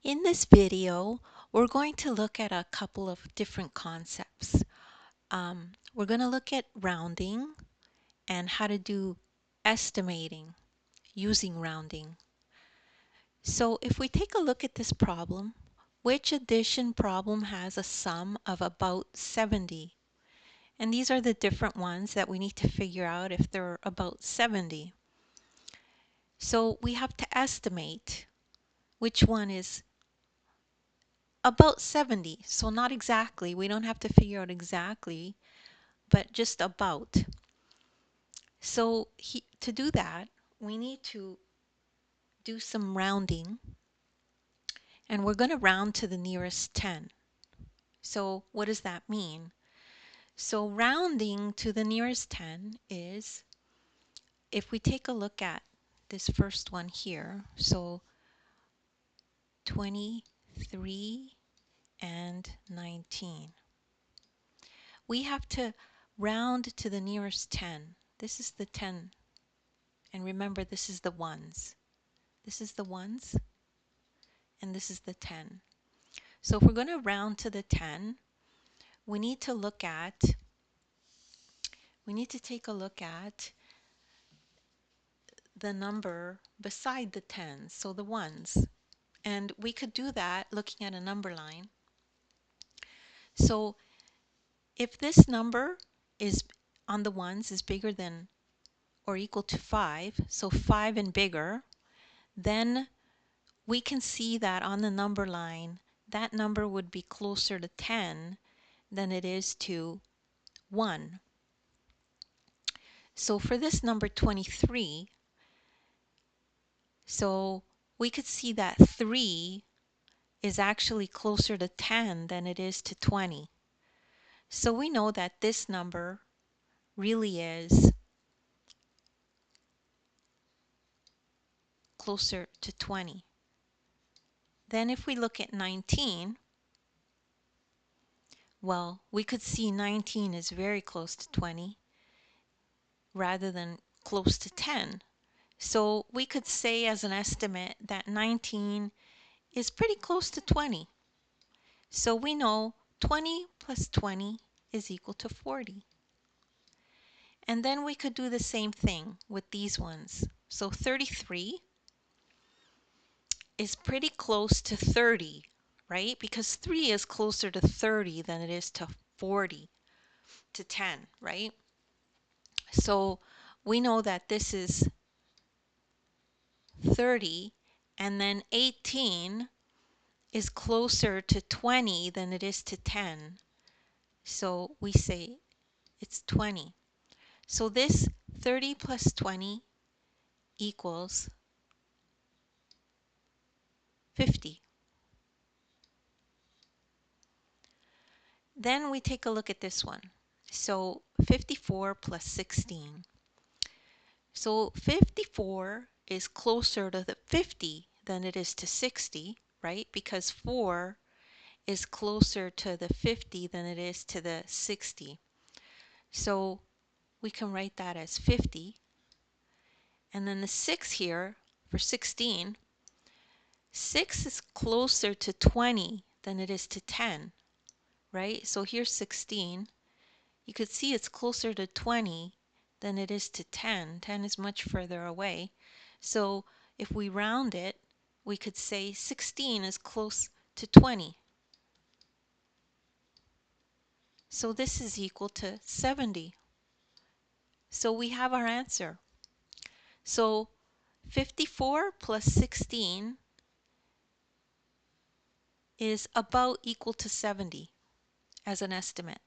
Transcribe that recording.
In this video, we're going to look at a couple of different concepts. We're going to look at rounding and how to do estimating using rounding. So if we take a look at this problem, which addition problem has a sum of about 70? And these are the different ones that we need to figure out if they're about 70. So we have to estimate which one is about 70. So not exactly, we don't have to figure out exactly, but just about. So to do that, we need to do some rounding, and we're going to round to the nearest 10. So what does that mean? So rounding to the nearest 10 is, if we take a look at this first one here, so 23 and 19. We have to round to the nearest 10. This is the 10. And remember, this is the ones. This is the ones, and this is the 10. So if we're going to round to the 10, we need to take a look at the number beside the 10s, so the ones. And we could do that looking at a number line. So if this number is on the ones is bigger than or equal to 5, so 5 and bigger, then we can see that on the number line, that number would be closer to 10 than it is to 1. So for this number 23, so we could see that 3 is actually closer to 10 than it is to 20. So we know that this number really is closer to 20. Then if we look at 19, well, we could see 19 is very close to 20 rather than close to 10. So we could say as an estimate that 19 is pretty close to 20. So we know 20 plus 20 is equal to 40. And then we could do the same thing with these ones. So 33 is pretty close to 30, right? Because 3 is closer to 30 than it is to 40, to 10, right? So we know that this is 30, and then 18 is closer to 20 than it is to 10. So we say it's 20. So this 30 plus 20 equals 50. Then we take a look at this one. So 54 plus 16. So 54 is closer to the 50 than it is to 60, right? Because 4 is closer to the 50 than it is to the 60. So we can write that as 50. And then the 6 here for 16, 6 is closer to 20 than it is to 10, right? So here's 16. You could see it's closer to 20 than it is to 10. 10 is much further away. So if we round it, we could say 16 is close to 20. So this is equal to 70. So we have our answer. So 54 plus 16 is about equal to 70 as an estimate.